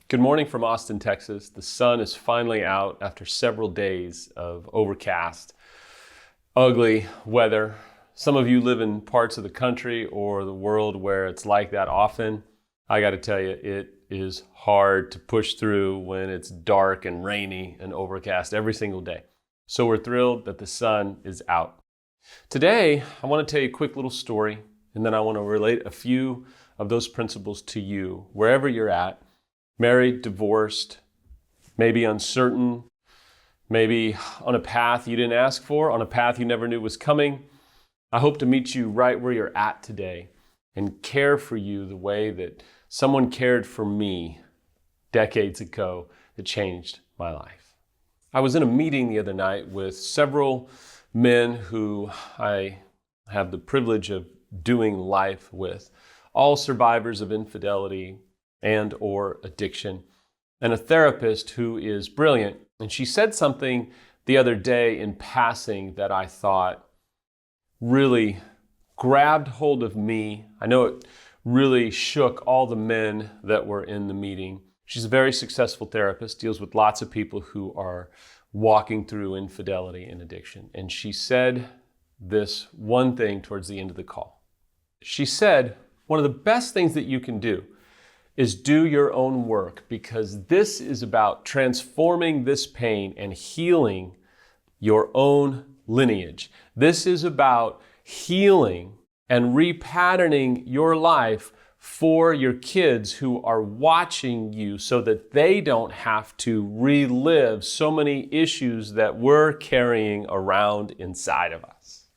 Good morning from Austin, Texas. The sun is finally out after several days of overcast, ugly weather. Some of you live in parts of the country or the world where it's like that often. I got to tell you, it is hard to push through when it's dark and rainy and overcast every single day. So we're thrilled that the sun is out. Today, I want to tell you a quick little story, and then I want to relate a few of those principles to you, wherever you're at. Married, divorced, maybe uncertain, maybe on a path you didn't ask for, on a path you never knew was coming. I hope to meet you right where you're at today and care for you the way that someone cared for me decades ago that changed my life. I was in a meeting the other night with several men who I have the privilege of doing life with, all survivors of infidelity and or addiction, and a therapist who is brilliant. And she said something the other day in passing that I thought really grabbed hold of me. I know it really shook all the men that were in the meeting. She's a very successful therapist, deals with lots of people who are walking through infidelity and addiction. And she said this one thing towards the end of the call. She said, one of the best things that you can do is do your own work, because this is about transforming this pain and healing your own lineage. This is about healing and repatterning your life for your kids who are watching you so that they don't have to relive so many issues that we're carrying around inside of us.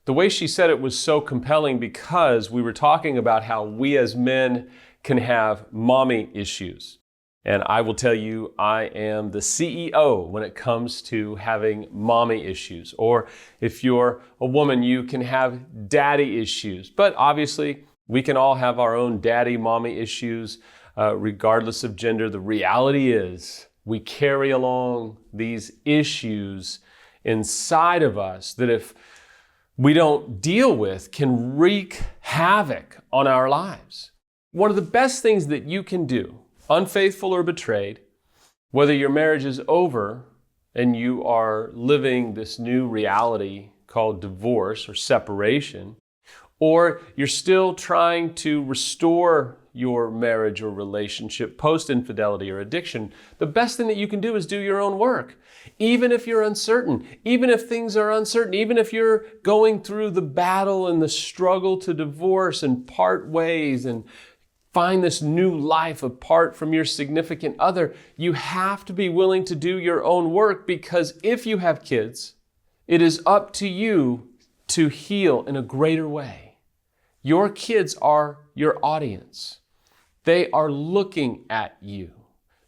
The way she said it was so compelling because we were talking about how we as men can have mommy issues. And I will tell you, I am the CEO when it comes to having mommy issues. Or if you're a woman, you can have daddy issues. But obviously, we can all have our own daddy, mommy issues, regardless of gender. The reality is we carry along these issues inside of us that if we don't deal with can wreak havoc on our lives. One of the best things that you can do, unfaithful or betrayed, whether your marriage is over and you are living this new reality called divorce or separation, or you're still trying to restore your marriage or relationship post-infidelity or addiction, the best thing that you can do is do your own work. Even if you're uncertain, even if things are uncertain, even if you're going through the battle and the struggle to divorce and part ways and find this new life apart from your significant other, you have to be willing to do your own work, because if you have kids, it is up to you to heal in a greater way. Your kids are your audience. They are looking at you.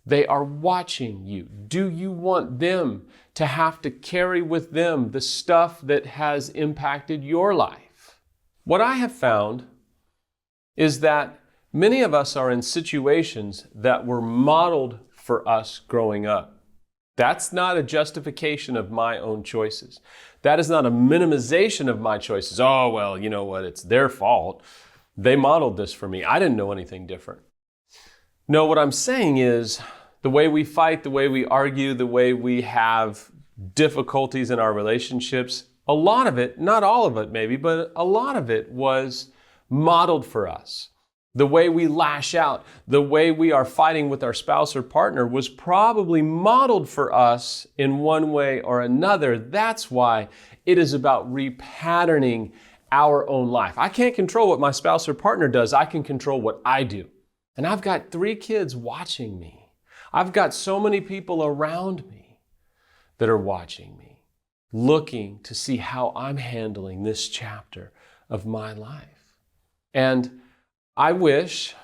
They are watching you. Do you want them to have to carry with them the stuff that has impacted your life? What I have found is that many of us are in situations that were modeled for us growing up. That's not a justification of my own choices. That is not a minimization of my choices. Oh, well, you know what? It's their fault. They modeled this for me. I didn't know anything different. No, what I'm saying is the way we fight, the way we argue, the way we have difficulties in our relationships, a lot of it, not all of it maybe, but a lot of it was modeled for us. The way we lash out, the way we are fighting with our spouse or partner was probably modeled for us in one way or another. That's why it is about repatterning our own life. I can't control what my spouse or partner does. I can control what I do. And I've got 3 kids watching me. I've got so many people around me that are watching me, looking to see how I'm handling this chapter of my life. And I wish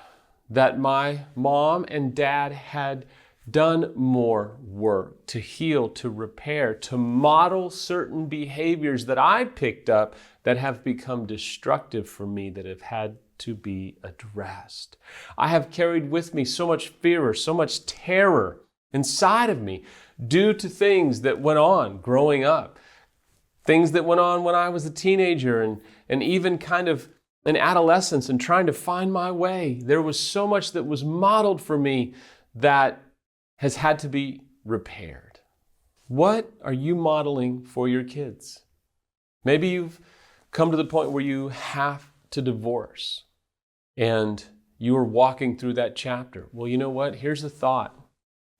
that my mom and dad had done more work to heal, to repair, to model certain behaviors that I picked up that have become destructive for me, that have had to be addressed. I have carried with me so much fear, so much terror inside of me due to things that went on growing up, things that went on when I was a teenager and even kind of in adolescence and trying to find my way. There was so much that was modeled for me that has had to be repaired. What are you modeling for your kids? Maybe you've come to the point where you have to divorce and you are walking through that chapter. Well, you know what? Here's the thought.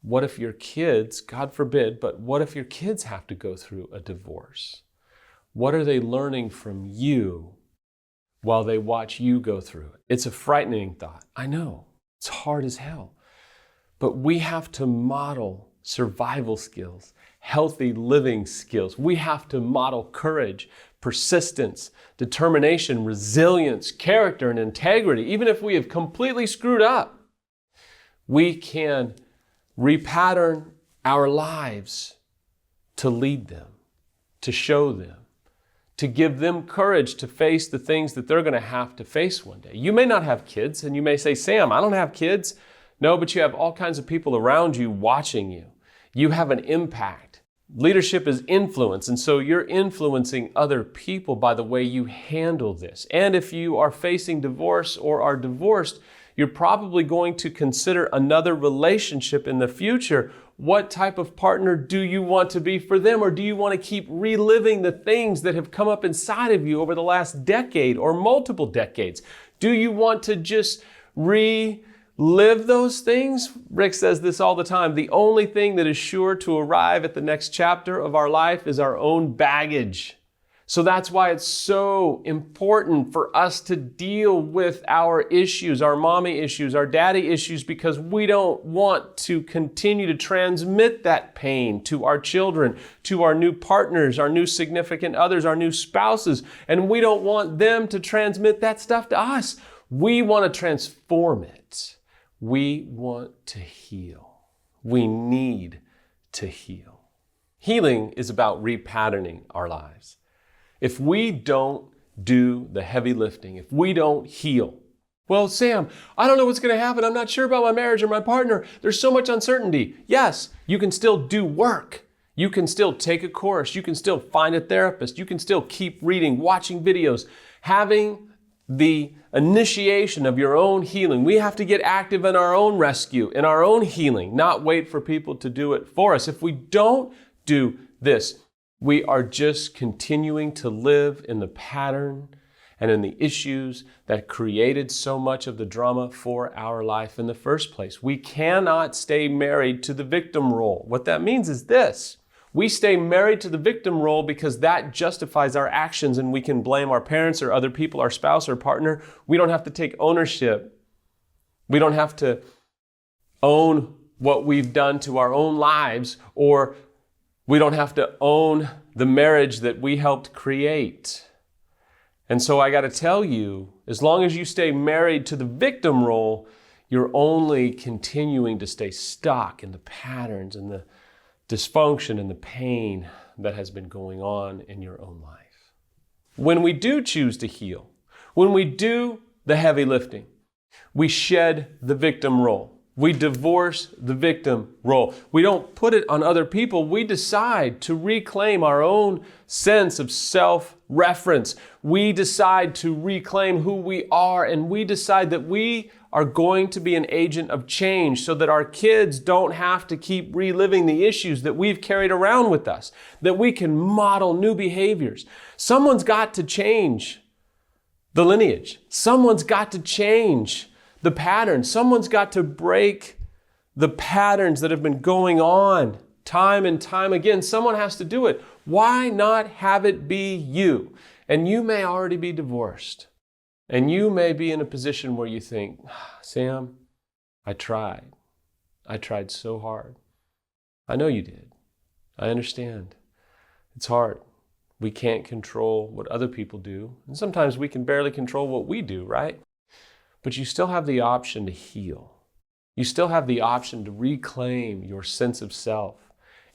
What if your kids, God forbid, but what if your kids have to go through a divorce? What are they learning from you while they watch you go through it? It's a frightening thought. I know. It's hard as hell. But we have to model survival skills, healthy living skills. We have to model courage, persistence, determination, resilience, character, and integrity. Even if we have completely screwed up, we can repattern our lives to lead them, to show them, to give them courage to face the things that they're going to have to face one day. You may not have kids, and you may say, Sam, I don't have kids. No, but you have all kinds of people around you watching you. You have an impact. Leadership is influence, and so you're influencing other people by the way you handle this. And if you are facing divorce or are divorced, you're probably going to consider another relationship in the future. What type of partner do you want to be for them? Or do you want to keep reliving the things that have come up inside of you over the last decade or multiple decades? Do you want to just relive those things? Rick says this all the time. The only thing that is sure to arrive at the next chapter of our life is our own baggage. So that's why it's so important for us to deal with our issues, our mommy issues, our daddy issues, because we don't want to continue to transmit that pain to our children, to our new partners, our new significant others, our new spouses, and we don't want them to transmit that stuff to us. We want to transform it. We want to heal. We need to heal. Healing is about repatterning our lives. If we don't do the heavy lifting, if we don't heal, well, Sam, I don't know what's going to happen. I'm not sure about my marriage or my partner. There's so much uncertainty. Yes, you can still do work. You can still take a course. You can still find a therapist. You can still keep reading, watching videos, having the initiation of your own healing. We have to get active in our own rescue, in our own healing, not wait for people to do it for us. If we don't do this, we are just continuing to live in the pattern and in the issues that created so much of the drama for our life in the first place. We cannot stay married to the victim role. What that means is this. We stay married to the victim role because that justifies our actions and we can blame our parents or other people, our spouse or partner. We don't have to take ownership. We don't have to own what we've done to our own lives, or we don't have to own the marriage that we helped create. And so I got to tell you, as long as you stay married to the victim role, you're only continuing to stay stuck in the patterns and the dysfunction and the pain that has been going on in your own life. When we do choose to heal, when we do the heavy lifting, we shed the victim role. We divorce the victim role. We don't put it on other people. We decide to reclaim our own sense of self-reference. We decide to reclaim who we are, and we decide that we are going to be an agent of change so that our kids don't have to keep reliving the issues that we've carried around with us, that we can model new behaviors. Someone's got to change the lineage. Someone's got to change the pattern. Someone's got to break the patterns that have been going on time and time again. Someone has to do it. Why not have it be you? And you may already be divorced. And you may be in a position where you think, Sam, I tried. I tried so hard. I know you did. I understand. It's hard. We can't control what other people do. And sometimes we can barely control what we do, right? But you still have the option to heal. You still have the option to reclaim your sense of self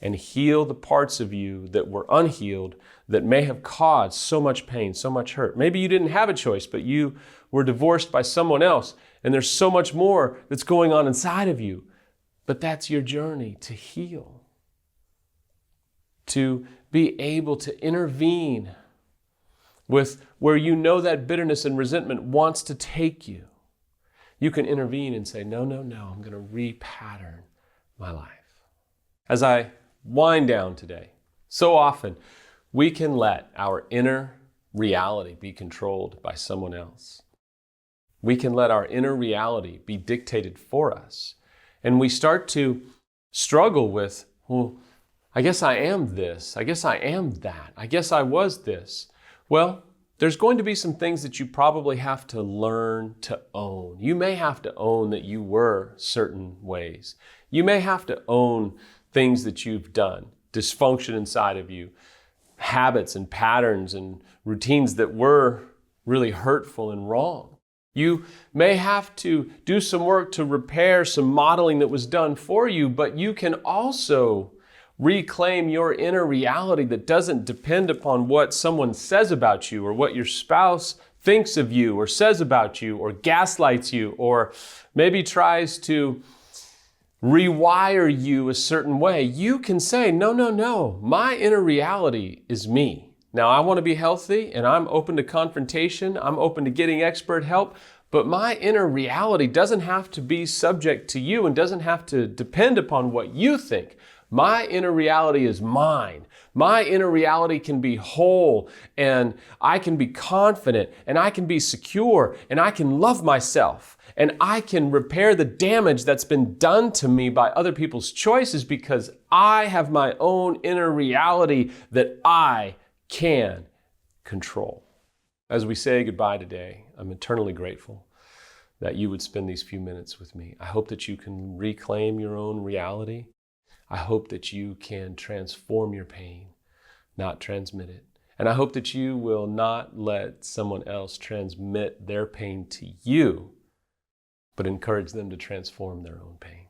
and heal the parts of you that were unhealed that may have caused so much pain, so much hurt. Maybe you didn't have a choice, but you were divorced by someone else, and there's so much more that's going on inside of you. But that's your journey to heal, to be able to intervene with where you know that bitterness and resentment wants to take you, You can intervene and say, no, no, no, I'm going to repattern my life. As I wind down today, so often we can let our inner reality be controlled by someone else. We can let our inner reality be dictated for us. And we start to struggle with, well, I guess I am this. I guess I am that. I guess I was this. Well, there's going to be some things that you probably have to learn to own. You may have to own that you were certain ways. You may have to own things that you've done, dysfunction inside of you, habits and patterns and routines that were really hurtful and wrong. You may have to do some work to repair some modeling that was done for you, but you can also reclaim your inner reality that doesn't depend upon what someone says about you or what your spouse thinks of you or says about you or gaslights you or maybe tries to rewire you a certain way. You can say, no, no, no, my inner reality is me. Now, I want to be healthy and I'm open to confrontation. I'm open to getting expert help. But my inner reality doesn't have to be subject to you and doesn't have to depend upon what you think. My inner reality is mine. My inner reality can be whole and I can be confident and I can be secure and I can love myself and I can repair the damage that's been done to me by other people's choices because I have my own inner reality that I can control. As we say goodbye today, I'm eternally grateful that you would spend these few minutes with me. I hope that you can reclaim your own reality. I hope that you can transform your pain, not transmit it. And I hope that you will not let someone else transmit their pain to you, but encourage them to transform their own pain.